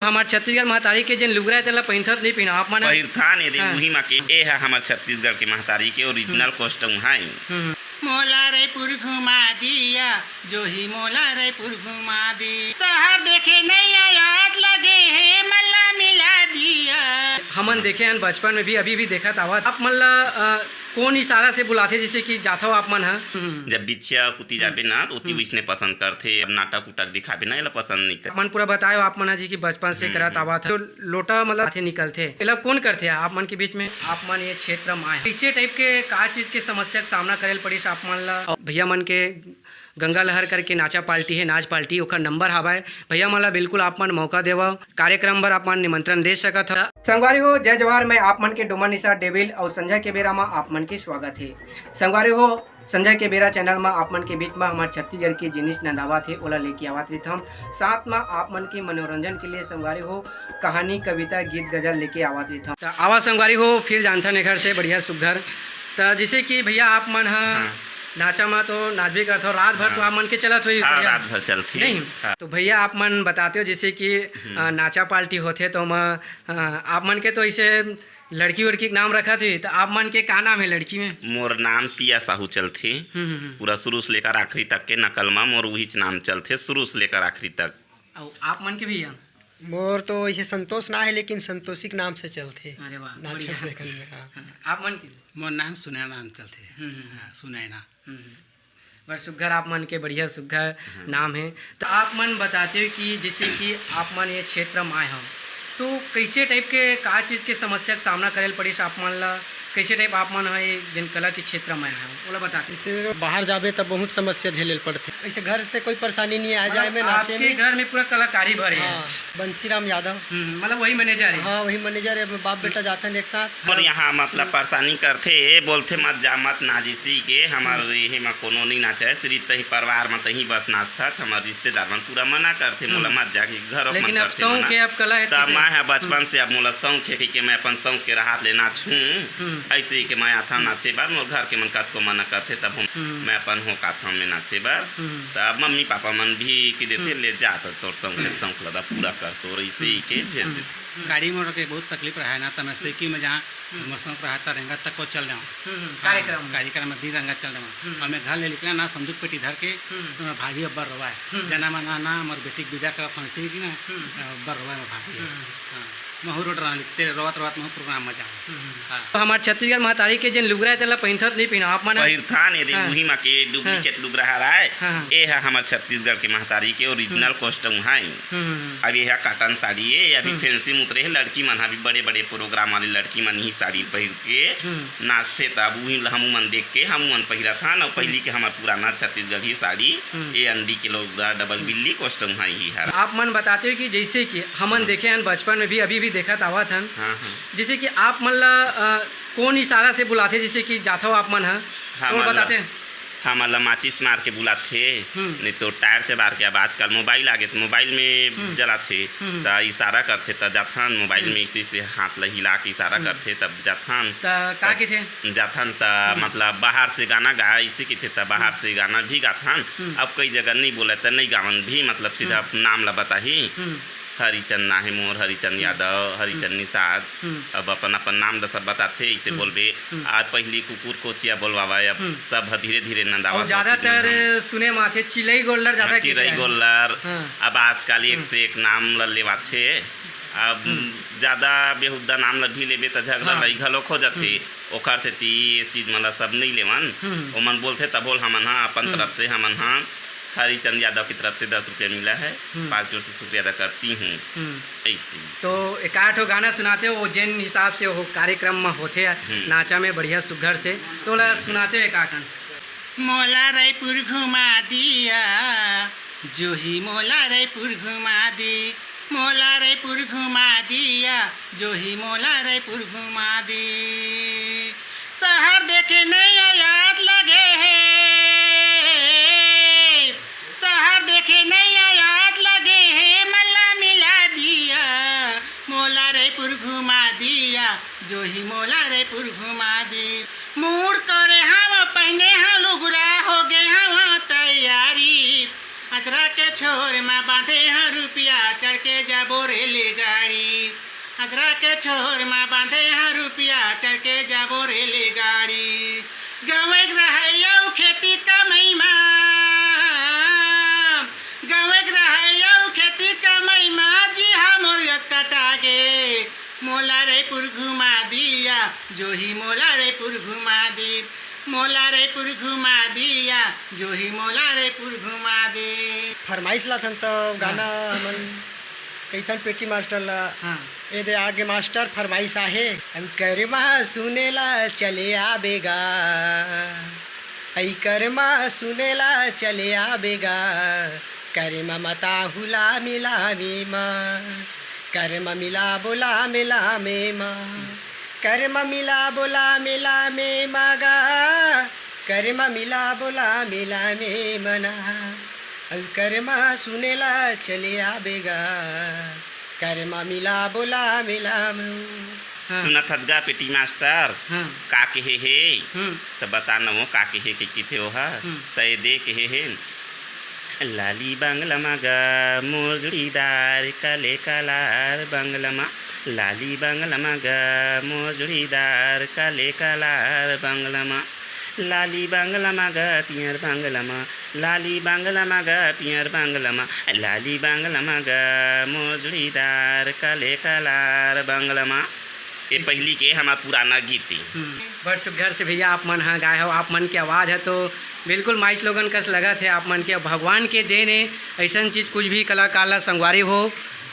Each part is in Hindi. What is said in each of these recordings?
हमार छत्तीसगढ़ महतारी के जेन लुगरा तेला पहिनथत नहीं पहिना आप मन पहिरथान रे उही मा के ए है हमर छत्तीसगढ़ के महतारी के ओरिजिनल कॉस्ट्यूम है। मोला रायपुर घुमा दिया जो ही मोला रायपुर घुमा दी शहर देखे नहीं याद लगे है मल्ला मिला दिया। हमन देखे हन बचपन में भी अभी भी देखत आवत आप मन ला कौन इशारा से बुलाते जैसे कि जाथो आप मन ह जब बिछिया कुती जाबे ना तो उती वैसने पसंद करथे। अब नाटक उटक दिखाबे ना एला पसंद नहीं कर। मन पूरा बतायो आप मन जी की बचपन से करत आवत तो लोटा मतलब हाथे निकलथे एला कौन करथे आप मन के बीच में आप मन ये क्षेत्र में आए इसे टाइप के का चीज के समस्या का सामना करेल पड़िस आप मन ला भैया मन के गंगा लहर करके नाचा पार्टी है नाच पार्टी ओकर नंबर हवाए भैया मला बिल्कुल आप मन मौका देवा कार्यक्रम बर आप मन निमंत्रण दे सकत ह। संगवारी हो जय जवाहर मैं आप मन के डोमन निशा डेविल और संजय के बेरा में आप मन के स्वागत है। संगवारी हो संजय के बेरा चैनल में आप मन के बीच में हमारे छत्तीसगढ़ के जिनिस नंदावा थे ओला लेके आवत रही हम साथ में आप मन के मनोरंजन के लिए संगवारी हो कहानी कविता गीत गजल लेके आवत रही हम आवा संगवारी हो फिर जानता ने घर से बढ़िया सुघर तो जैसे कि भैया आप मन नाचा में तो नाच भी करते हो रात भर तो आप मन के चलत हो रात भर चलती नहीं तो भैया आप मन बताते हो जैसे कि नाचा पार्टी होते तो आप मन के तो ऐसे लड़की वड़की नाम रखा थे तो आप मन के का नाम है लड़की में? मोर नाम पिया साहू चलथे पूरा शुरू से लेकर आखिरी तक के नकल में मोर वही नाम चलथे शुरू से लेकर आखिरी तक। आप मन के भैया मोर तो ऐसे संतोष ना है लेकिन संतोषी के नाम से चलते। अरे वाह आप मन की मोर नाम सुनैना नाम चलते सुनैना बस सुघर आप मन के बढ़िया सुघर नाम है। तो आप मन बताते हो कि जैसे कि आप मन ये क्षेत्र में आए हो तो कैसे टाइप के का चीज़ के समस्या का सामना करेल पड़िस आप मन ला कैसे टाइप आप मन है जिन कला के क्षेत्र में है बोला बताते इससे बाहर जाबे तब बहुत समस्या झेले पड़ते ऐसे घर से कोई परेशानी नहीं आ जाए में नाचे आपके घर में पूरा कलाकारी भर है। बंसीराम यादव मतलब वही मैनेजर है। हाँ वही मैनेजर है बाप बेटा जाते हैं एक साथ और यहाँ मतलब परेशानी करते बोलते मत जा मत नाजिसी के हमारे ये में कोनो नहीं नाचे सिर्फ तही परिवार में तही बस नाचता हमारे रिश्तेदार में पूरा मना करते मोला मत जाके घर लेकिन अब शौक है अब कला है तब मैं है बचपन से अब मोला शौक है कि मैं अपन शौक के राहत ले नाचूं ऐसे ही कि मैं आता नाचे बार मोर घर के मन कात को मना करते तब मैं अपन हो काथा में नाचे बार तब मम्मी पापा मन भी कि देते ले जा तोर शौक लगा पूरा कर तो ऐसे ही के भेज देते। गाड़ी मोड़ के बहुत तकलीफ रहा है ना तब से कि मैं जहाँ मौसम रहा था रंगा तक को चल जाऊँ कार्यक्रम में भी रंगा चल जाऊँ और मैं घर ले निकला ना संदूक पेटी धर के तो भाभी अब्बर रवा है जना मना ना हमारे बेटी की विदा करा समझती कि ना अब्बर रवा में भाभी महू रोड रहा लिखते रोवत रोवत महू प्रोग्राम में जाऊँ। तो हमारे छत्तीसगढ़ महतारी के जेन लुगरा तेला पहिनथत नहीं पहिना आप मन पहिरथान रे उही मा के डुप्लीकेट लुगरा हराए ए है हमर छत्तीसगढ़ के महतारी के ओरिजिनल कॉस्ट्यूम है। अब ये है कॉटन साड़ी है अभी फैंसी मुतरे है लड़की मन भी बड़े बड़े प्रोग्राम वाली लड़की मन ही साड़ी पहिर के नाचते तब वही हम मन देख के हम मन पहिरा था और पहली के हमार पुराना छत्तीसगढ़ी साड़ी ये अंडी के लोग डबल बिल्ली कॉस्ट्यूम है ही है। आप मन बताते हो कि जैसे कि हमन देखे हैं बचपन में भी अभी भी देखत आवत हन जैसे कि आप मन ला कौन इशारा से बुलाते जैसे कि जाथो आप मन है बताते हैं हमारा माचिस मार के बुलाते नहीं तो टायर से मार के अब आजकल मोबाइल आ गए तो मोबाइल में जलाते तो इशारा करते तब जाथन मोबाइल में इसी से हाथ हिला के इशारा करते तब जाथन का के थे जाथन मतलब बाहर से गाना गा इसी के थे तब बाहर से गाना भी गाथन अब कई जगह नहीं बोले तो नहीं गावन भी मतलब सीधा नाम ला बताही हरिचंद ना है मोर हरिचंद यादव हरिचंद निषाद अब अपन अपन नाम सब बताते इसे बोलबे आज पहली कुकुर कोचिया बोलवावा अब सब धीरे धीरे नंदावा ज्यादातर सुने माथे चिलई गोल्डर ज्यादा चिलई गोल्डर अब आजकल एक से एक नाम लेवाथे अब ज्यादा बेहुदा नाम भी लेबे तो झगड़ा लई घलोक हो जाते ओकर से ती चीज मतलब सब नहीं लेवन ओ मन बोलते तब बोल हमन हाँ अपन तरफ से हमन हाँ हरिचंद यादव की तरफ से 10 रुपये मिला है पार्टी और से शुक्रिया अदा करती हूँ ऐसी। तो एक आठ गाना सुनाते हो वो जिन हिसाब से वो कार्यक्रम में होते नाचा में बढ़िया सुघर से तो सुनाते हो एक आठ मोला रायपुर घुमा दिया जो ही मोला रायपुर घुमा दी मोला रायपुर घुमा दिया जो ही मोला रायपुर घुमा दी शहर देखे नहीं याद लगे है देखे नहीं याद लगे है मल्ला मिला दिया मोला रायपुर घुमा दिया जो ही मोला रायपुर घुमा दी मूड करे हाँ पहने हाँ लुगरा हो गए हाँ तैयारी अजरा के छोर में बांधे हैं रुपया चढ़ के जाबो रेलगाड़ी अजरा के छोर में बांधे हैं रुपया चढ़ के जाबो रेलगाड़ी गवे रहयौ खेती कमई में गवे रहयौ खेती कमई में जी हाँ मोरियत कटागे मोला रायपुर घुमा दिया जो ही मोला रायपुर घुमा दी मोला रायपुर घुमा दिया जो ही मोला रायपुर घुमा दे। फरमाइश ला थन तो गाना हमन कईथन पेटी मास्टर ला ए दे आगे मास्टर फरमाइश आहे करमा सुनेला चले आबेगा ऐ करमा सुनेला चले आबेगा करमा मता हुला मिला मीमा कर्म मिला बोला मिला में माँ कर्म मिला बोला मिला में मागा कर्म मिला बोला मिला में मना अब कर्म सुनेला चले आबेगा कर्म मिला बोला मिला में सुनत हजगा पेटी मास्टर का कहे हे तो बता नमो का कहे के किथे ओहा तय दे कहे हे लाली बंगलमा गा मोजड़ीदार कले कलार बंगलमा लाली बंगलमा गा मोजड़ीदार कले कलार बंगलमा लाली बंगलमा गा पियर बंगलमा लाली बंगलमा गा पियर बंगलमा लाली बंगलमा गा मोजड़ीदार कले कलार बंगलमा ये पहली के हमारा पुराना गीत बड़ सुघर से भैया आप मन हाँ गाए हो आप मन की आवाज़ है तो बिल्कुल माइस लोगन कस लगा थे आप मन के भगवान के देन है ऐसा चीज़ कुछ भी कलाकार ला संगवारी हो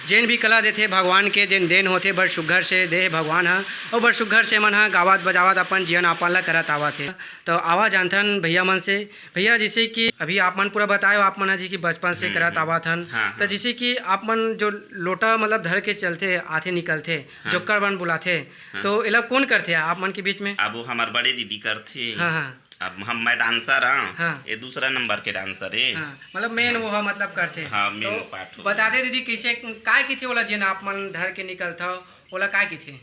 जेन भी कला देते भगवान के देन होते बड़ सुघर से दे भगवान हाँ और बड़ सुघर से मन हाँ गावत बजावत अपन जीवन आपन ला करत आवा थे तो आवा जानथन भैया मन से भैया जैसे कि अभी आप मन पूरा बताए आप मन जी की बचपन से करत आवा थन तो जैसे कि आप मन जो लोटा मतलब धर के चलते आते निकलते जोकर बन बुलाते तो एला कौन करते आप मन के बीच में? अब वो हमारे बड़े दीदी करते। हाँ अब मैं डांसर हाँ ये दूसरा नंबर के डांसर है मतलब मेन वो मतलब करते हाँ मेन तो पार्ट बता दे दीदी कैसे काय की थी ओला जिन आप मन धर के निकलता ओला काय की थी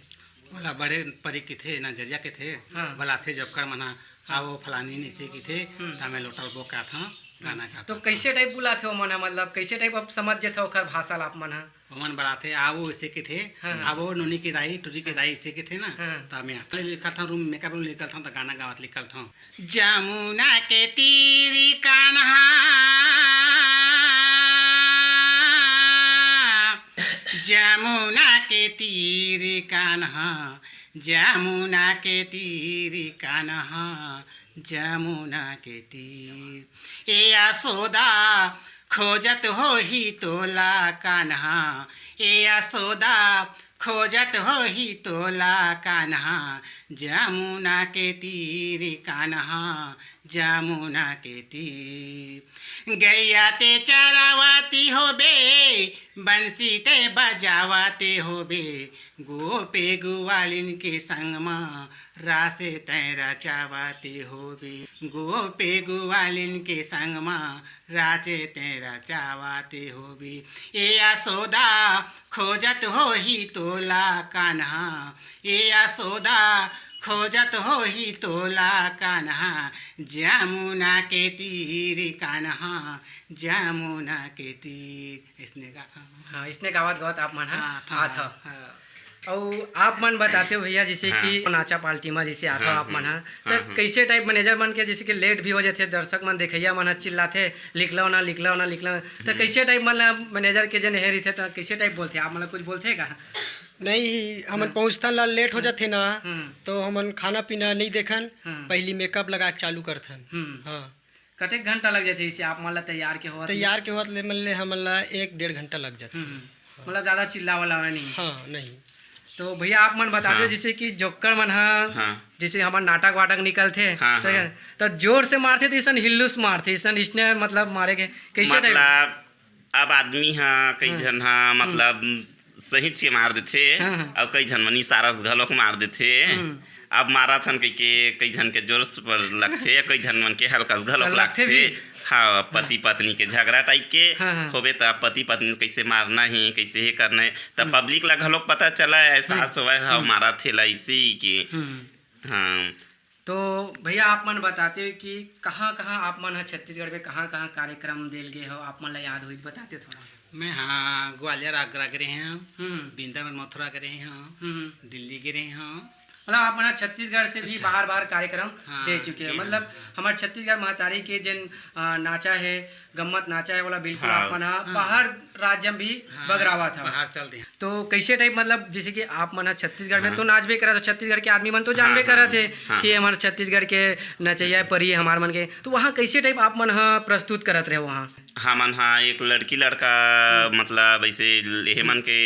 बोला बड़े परी के थे नजरिया के थे बोला थे जब कर मना आओ फलानी नीचे की थे मैं लोटल बो का था गाना का तो कैसे टाइप बुला थे मन मतलब कैसे टाइप अब समझ जे थे ओकर भाषा आप मन मन बड़ाते आवो इसे के थे आवो नोनी की दाई टूरी की दाई इसे के थे ना तो मैं अकेले लिखा था रूम मेकअप रूम लिखल था तो गाना गावत लिखल था जमुना के तीरी कान्हा जमुना के तीरी कान्हा जमुना के तीरी कान्हा जमुना के तीर ए यशोदा खोजत हो ही तोला कान्हा ए यशोदा खोजत हो ही तोला कान्हा जमुना के तीर कान्हा जमुना के तीर गैया ते चरावती हो बे बंसी ते बजावते हो बे गोपे गुवालिन के संग में रासे तैरा चावते हो बे गोपे गुवालिन के संग में रासे तैरा चावते हो बे ए यशोदा खोजत हो ही तोला कान्हा ए यशोदा खोजत हो ही तोला कान्हा जमुना के तीर कान्हा जमुना के तीर इसने कहा हाँ इसने गावत गावत आप मन हाँ था और आप मन बताते हो भैया जैसे कि नाचा पार्टी में जैसे आता आप मन तो कैसे टाइप मैनेजर मन के जैसे कि लेट भी हो जाते दर्शक मन देखैया मन चिल्लाते लिख लो ना तो कैसे टाइप मतलब मैनेजर के जन हेरी थे तो कैसे टाइप बोलते आप मतलब कुछ बोलते का नहीं हमन पहुँचता ला लेट हो जाते ना तो हमन खाना पीना नहीं देखन पहली मेकअप लगा चालू करथन हाँ कतेक घंटा लग जाते इसे आप मतलब तैयार के होत ले मतलब हमन ला 1-1.5 घंटा लग जाते मतलब ज़्यादा चिल्ला वाला नहीं हाँ नहीं तो भैया आप मन बता दो जैसे कि जोकर मन जैसे हमारे नाटक वाटक निकलते तो जोर से मारते थे इसन हिल्लुस मारते इसन इसने मतलब मारे के कैसे मतलब अब आदमी हाँ कई जन हाँ मतलब सही के मार देते अब कई जन मनी सारस घलोक मार देते अब माराथन कई जन के जोर पर लगते कई जन मन के हल्का घलोक लगते हाँ पति पत्नी के झगड़ा टाइप के होबे तो पति पत्नी कैसे मारना है कैसे ही करना है तब पब्लिक ला घलोक पता चला एहसास हुआ है मारा थे ऐसे ही के हाँ तो भैया आप मन बताते हो कि कहाँ कहाँ आप मन है छत्तीसगढ़ में कहाँ कहाँ कार्यक्रम दिल गए हो आप मन ला याद हुई बताते थोड़ा। मैं हाँ ग्वालियर आगरा गए हैं, वृंदावन मथुरा गए हैं, दिल्ली गए हैं। मतलब आप मन छत्तीसगढ़ से भी बाहर बाहर कार्यक्रम दे चुके हैं। मतलब हमारे छत्तीसगढ़ महतारी के जिन नाचा है गम्मत नाचा है वाला बिल्कुल आप मन बाहर राज्य में भी बगरावा था बाहर चल रहे हैं। तो कैसे टाइप मतलब जैसे कि आप मन छत्तीसगढ़ में तो नाच भी करा, तो छत्तीसगढ़ के आदमी मन तो जानबे करा थे कि हमारे छत्तीसगढ़ के नचैया परी हमार मन के, तो वहाँ कैसे टाइप आप मन प्रस्तुत करत रहे वहाँ। हाँ मन हाँ एक लड़की लड़का मतलब ऐसे लेहे मन के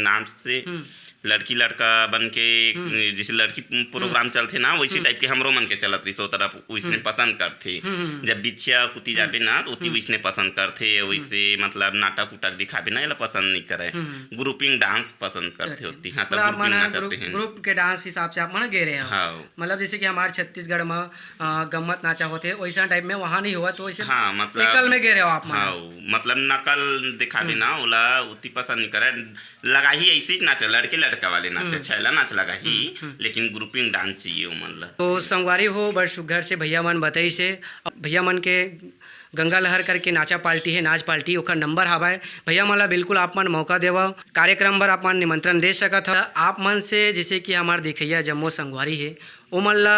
नाम से लड़की लड़का बन के जैसे लड़की प्रोग्राम चलते ना वैसे टाइप के हमरो मन के चलत रही सो तरफ वैसने पसंद करते। जब बिछिया कुती जाबे ना तो उती वैसने पसंद करते, वैसे मतलब नाटक उटक दिखाबे ना ये पसंद नहीं करे, ग्रुपिंग डांस पसंद करते होती। हाँ तब ग्रुपिंग नाचते हैं, ग्रुप के डांस हिसाब से आप मन गे रहे हो। मतलब जैसे कि हमारे छत्तीसगढ़ में गम्मत नाचा होते वैसा टाइप में वहाँ नहीं हुआ, तो वैसे हाँ मतलब नकल में गे रहे हो आप। हाँ मतलब नकल दिखाबे ना ओला उती पसंद नहीं करे, लगा ही ऐसे ही नाचे लड़के लड़का वाले नाचे छैला नाच लगा ही, लेकिन ग्रुपिंग डांस चाहिए मन ला। तो संगवारी हो बड़ सुघर से भैया मन बताई से भैया मन के गंगा लहर करके नाचा पार्टी है नाच पार्टी ओकर नंबर हवाए भैया मन ला बिल्कुल आप मन मौका देव कार्यक्रम बर आप मन निमंत्रण दे सकत हो। आप मन से जैसे कि हमार देखैया जम्मो संगवारी है ओ मन ला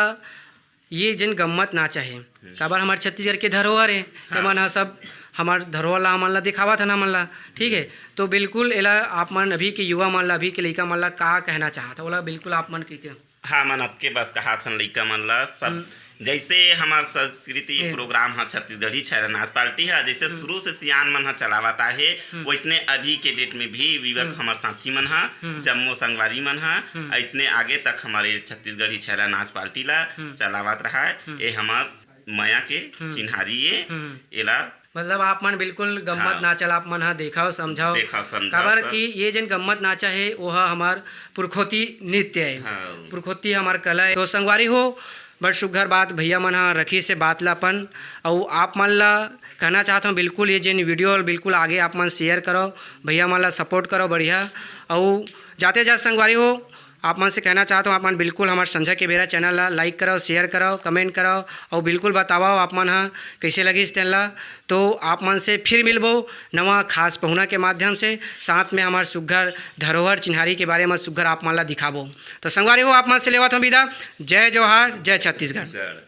ये जिन गम्मत नाचा है काबर हमारे छत्तीसगढ़ के धरोहर है मन सब हमार धरोहर ला मन ला दिखावा था ना मन ला, ठीक है। तो बिल्कुल एला आप मन अभी के युवा मन ला अभी के लड़का मन ला का कहना चाहता ओला बिल्कुल आप मन कहते हो। हाँ मन के बस कहा था लड़का मन ला सब जैसे हमार संस्कृति प्रोग्राम है छत्तीसगढ़ी छैला नाच पार्टी है जैसे शुरू से सियान मन चलावाता है वैसने अभी के डेट में भी विवेक हमार साथी मन है जम्मो संगवारी मन है ऐसने आगे तक हमारे छत्तीसगढ़ी छैला नाच पार्टी ला चलावत रहा है। ये हमार माया के चिन्हारी एला मतलब आप मन बिल्कुल गम्मत नाचल आप मन देखाओ समझाओ काबर कि ये जन गम्मत नाचा है वह हमार पुरखोती नृत्य है, पुरखोती हमार कला है। तो संगवारी हो बड़ सुघर बात भैया मन रखी से बात लापन और आप मन ला कहना चाहता हूँ बिल्कुल ये जिन वीडियो बिल्कुल आगे आप मन शेयर करो भैया मन ला सपोर्ट करो बढ़िया। और जाते जाते संगवारी हो आप मन से कहना चाहता हूँ आप मन बिल्कुल हमारे संझा के बेरा चैनल ला लाइक करो शेयर करो कमेंट करो और बिल्कुल बताओ आप मन कैसे लगी इस चैनल ला। तो आप मन से फिर मिलबो नवा खास पहुना के माध्यम से साथ में हमारे सुघर धरोहर चिन्हारी के बारे में सुघर आप मन ला दिखाबो। तो संगवारी हो आप मन से लेवत हूँ विदा। जय जोहार जय छत्तीसगढ़।